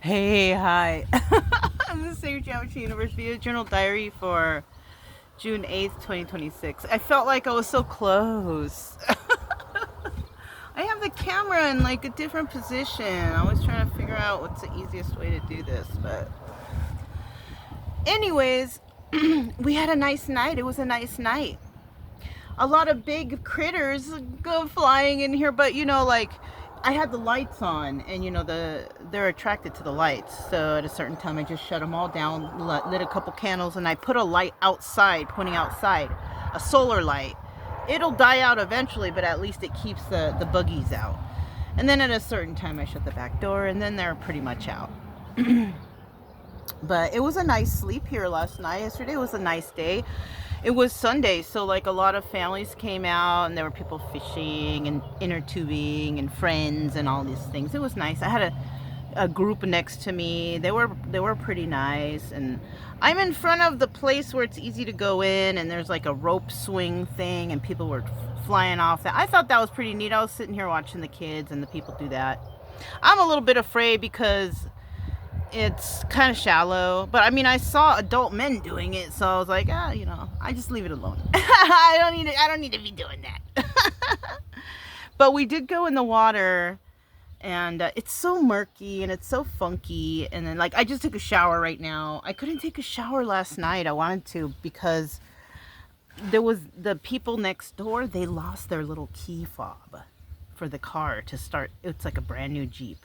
Hey, hi. I'm the Sage University Journal Diary for June 8th, 2026. I felt like I was so close. I have the camera in like a different position. I was trying to figure out what's the easiest way to do this, but anyways, we had a nice night. It was a nice night. A lot of big critters go flying in here, but like I had the lights on, and they're attracted to the lights. So at a certain time, I just shut them all down, lit a couple candles, and I put a light outside, pointing outside, a solar light. It'll die out eventually, but at least it keeps the buggies out. And then at a certain time, I shut the back door, and then they're pretty much out. But it was a nice sleep here last night. Yesterday was a nice day. It was Sunday, so like a lot of families came out, and there were people fishing and inner tubing and friends and all these things. It was nice. I had a group next to me. They were pretty nice, and I'm in front of the place where it's easy to go in, and there's like a rope swing thing, and people were flying off that. I thought that was pretty neat. I was sitting here watching the kids and the people do that. I'm a little bit afraid because it's kind of shallow, but I mean, I saw adult men doing it, so I was like, I just leave it alone. I don't need to be doing that. But we did go in the water, and it's so murky and it's so funky. And then like I just took a shower right now. I couldn't take a shower last night. I wanted to because there was the people next door. They lost their little key fob for the car to start. It's like a brand new Jeep.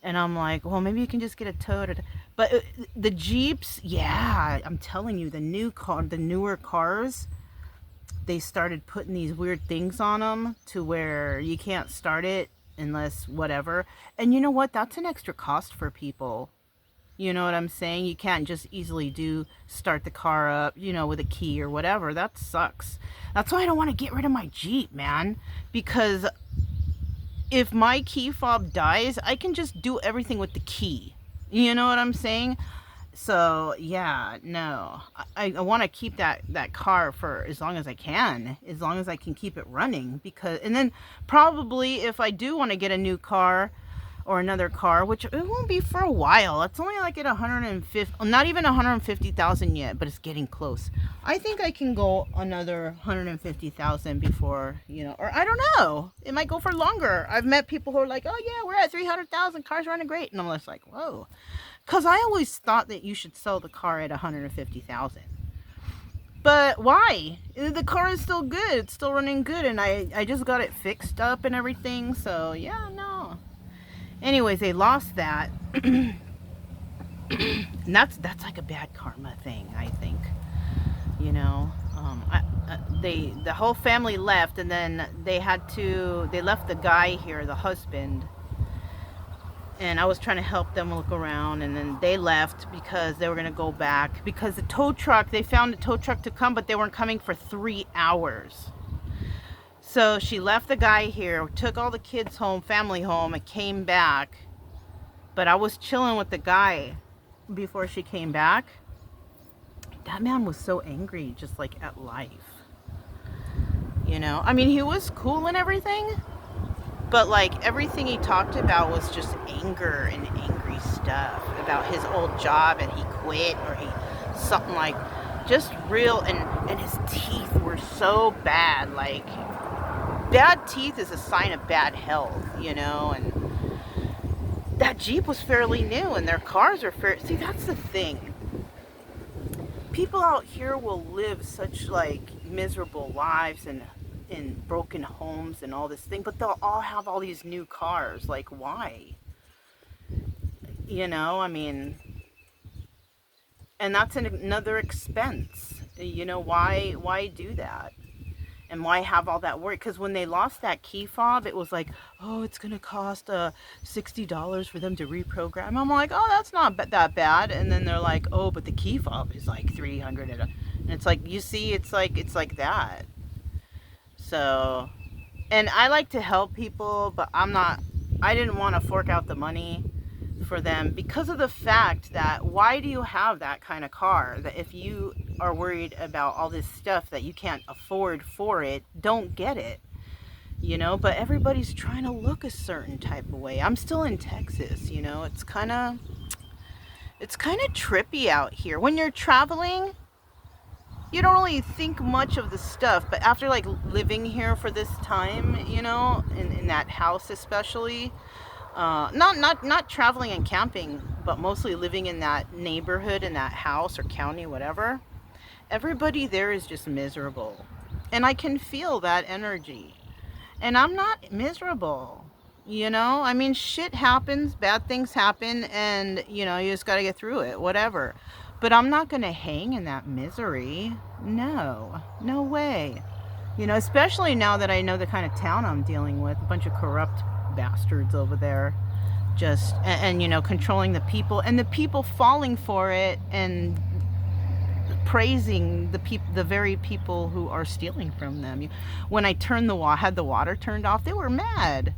And I'm like, well, maybe you can just get it towed. But the Jeeps, yeah, I'm telling you, the newer cars, they started putting these weird things on them to where you can't start it unless whatever. And you know what? That's an extra cost for people. You know what I'm saying? You can't just easily start the car up, with a key or whatever. That sucks. That's why I don't want to get rid of my Jeep, man. Because if my key fob dies, I can just do everything with the key. You know what I'm saying? So yeah, no, I want to keep that car for as long as I can, as long as I can keep it running. And then probably if I do want to get a new car or another car, which it won't be for a while. It's only like at 150, not even 150,000 yet, but it's getting close. I think I can go another 150,000 before, or I don't know. It might go for longer. I've met people who are like, oh yeah, we're at 300,000, car's running great. And I'm just like, whoa. Because I always thought that you should sell the car at 150,000. But why? The car is still good. It's still running good. And I just got it fixed up and everything. So yeah, no. Anyways, they lost that. And that's like a bad karma thing, I think. The whole family left, and then they left the guy here, the husband. And I was trying to help them look around, and then they left because they were going to go back. Because they found a tow truck to come, but they weren't coming for 3 hours. So she left the guy here, took all the kids home, family home, and came back. But I was chilling with the guy before she came back. That man was so angry, just like at life. I mean, he was cool and everything, but like everything he talked about was just anger and angry stuff about his old job, and he quit, or something like just real, and his teeth were so bad. Like, bad teeth is a sign of bad health, and that Jeep was fairly new, and their cars are see, that's the thing. People out here will live such like miserable lives and in broken homes and all this thing, but they'll all have all these new cars. Like, why? I mean, and that's another expense. Why do that? And why have all that work? Because when they lost that key fob, it was like, oh, it's going to cost $60 for them to reprogram. I'm like, oh, that's not that bad. And then they're like, oh, but the key fob is like $300. And it's like, you see, it's like that. So, and I like to help people, but I didn't want to fork out the money for them because of the fact that why do you have that kind of car? That if you are worried about all this stuff that you can't afford for it, don't get it. you know, but everybody's trying to look a certain type of way. I'm still in Texas, you know. It's kind of trippy out here. When you're traveling, you don't really think much of the stuff, but after like living here for this time, you know, in that house especially, not traveling and camping, but mostly living in that neighborhood, in that house or county, whatever, everybody there is just miserable. And I can feel that energy. And I'm not miserable, you know? I mean, shit happens, bad things happen, and, you know, you just got to get through it, whatever. But I'm not going to hang in that misery. No, no way. You know, especially now that I know the kind of town I'm dealing with, a bunch of corrupt bastards over there, just, and you know, controlling the people, and the people falling for it and praising the very people who are stealing from them. When I had the water turned off, they were mad.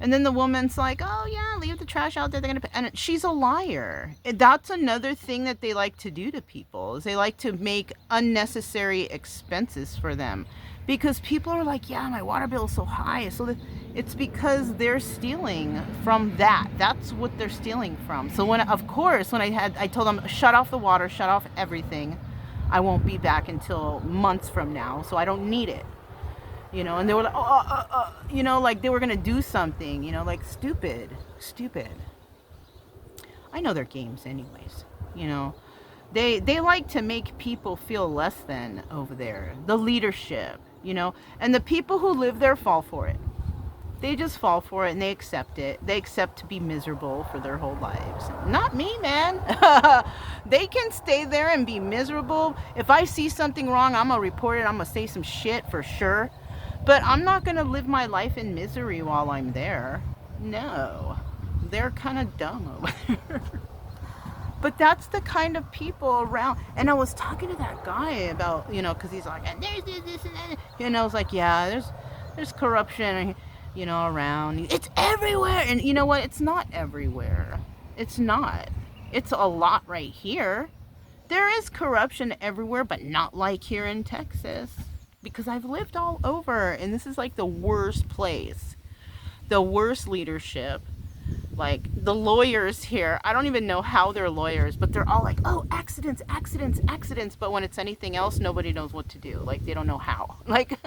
And then the woman's like, oh yeah, leave the trash out there, they're gonna pay. And she's a liar. That's another thing that they like to do to people, is they like to make unnecessary expenses for them. Because people are like, yeah, my water bill is so high. So it's because they're stealing from that. That's what they're stealing from. So when I told them, shut off the water, shut off everything. I won't be back until months from now, so I don't need it. You know, and they were like, you know, like they were going to do something, you know, like stupid. I know their games anyways, you know. They like to make people feel less than over there. The leadership, you know, and the people who live there fall for it. They just fall for it and they accept it. They accept to be miserable for their whole lives. Not me, man. They can stay there and be miserable. If I see something wrong, I'm going to report it. I'm going to say some shit for sure. But I'm not going to live my life in misery while I'm there. No. They're kind of dumb over there. But that's the kind of people around. And I was talking to that guy about, you know, because he's like, and there's this and that. And I was like, yeah, there's corruption, you know, around. It's everywhere. And you know what? It's not everywhere. It's not. It's a lot right here. There is corruption everywhere, but not like here in Texas. Because I've lived all over, and this is like the worst place. The worst leadership. Like, the lawyers here, I don't even know how they're lawyers, but they're all like, oh, accidents. But when it's anything else, nobody knows what to do. Like, they don't know how. Like,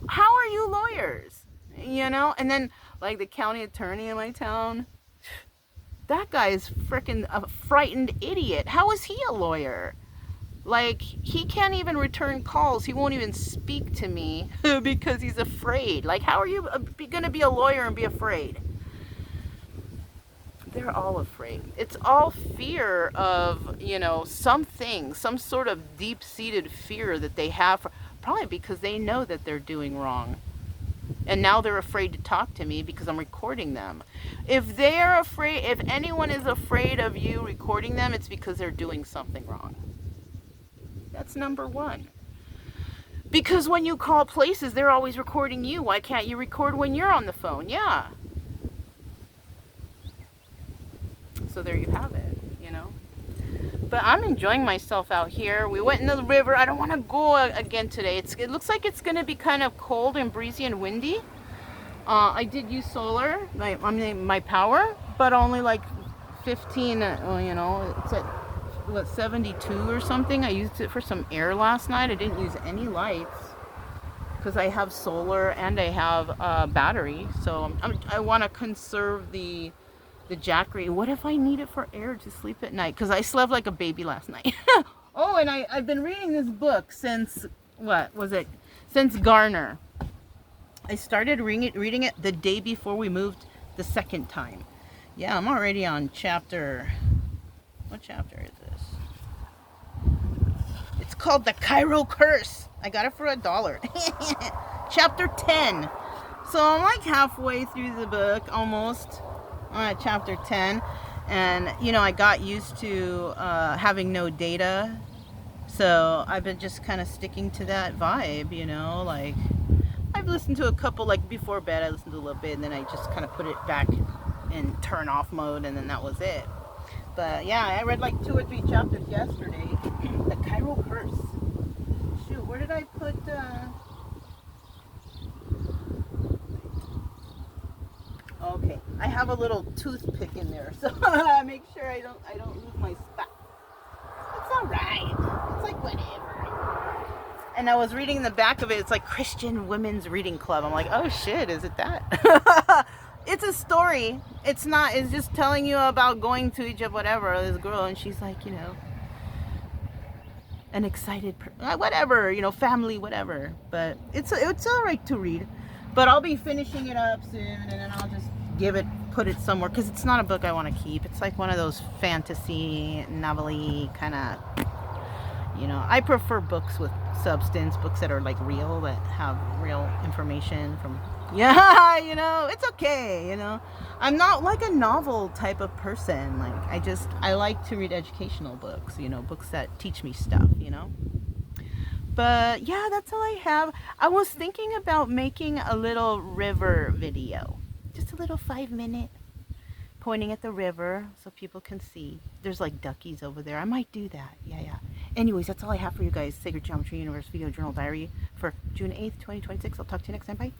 how are you lawyers? You know? And then, like, the county attorney in my town, that guy is freaking a frightened idiot. How is he a lawyer? Like, he can't even return calls. He won't even speak to me because he's afraid. Like, how are you going to be a lawyer and be afraid? They're all afraid. It's all fear of, you know, something, some sort of deep-seated fear that they have, probably because they know that they're doing wrong. And now they're afraid to talk to me because I'm recording them. If they're afraid, if anyone is afraid of you recording them, it's because they're doing something wrong. That's number one. Because when you call places, they're always recording you. Why can't you record when you're on the phone? Yeah. So there you have it, you know. But I'm enjoying myself out here. We went in the river. I don't want to go again today. It looks like it's going to be kind of cold and breezy and windy. I did use solar, my power, but only like 15, you know, it's at, what, 72 or something. I used it for some air last night. I didn't use any lights because I have solar and I have a battery. So I want to conserve the Jackery. What if I need it for air to sleep at night? Because I slept like a baby last night. Oh, and I've been reading this book since, what was it? Since Garner. I started reading it the day before we moved the second time. Yeah, I'm already on chapter, what chapter is this? It's called The Cairo Curse. I got it for $1. Chapter 10. So I'm like halfway through the book, almost. At chapter 10, and you know, I got used to having no data, so I've been just kind of sticking to that vibe, you know. Like, I've listened to a couple, like before bed I listened to a little bit, and then I just kind of put it back in turn off mode, and then that was it. But yeah, I read like 2 or 3 chapters yesterday. The Cairo Curse. Shoot, where did I put Okay, I have a little toothpick in there, so I make sure I don't lose my spot. It's all right. It's like whatever. And I was reading the back of it. It's like Christian Women's Reading Club. I'm like, oh shit, is it that? It's a story. It's not. It's just telling you about going to Egypt, whatever. This girl, and she's like, you know, an excited, whatever, you know, family, whatever. But it's all right to read. But I'll be finishing it up soon, and then I'll just put it somewhere, because it's not a book I want to keep. It's like one of those fantasy, novel-y kind of, you know, I prefer books with substance, books that are like real, that have real information from, yeah, you know, it's okay, you know. I'm not like a novel type of person. Like, I like to read educational books, you know, books that teach me stuff, you know. But yeah, that's all I have. I was thinking about making a little river video. Just a little 5-minute pointing at the river so people can see. There's like duckies over there. I might do that. Yeah. Anyways, that's all I have for you guys. Sacred Geometry Universe Video Journal Diary for June 8th, 2026. I'll talk to you next time. Bye.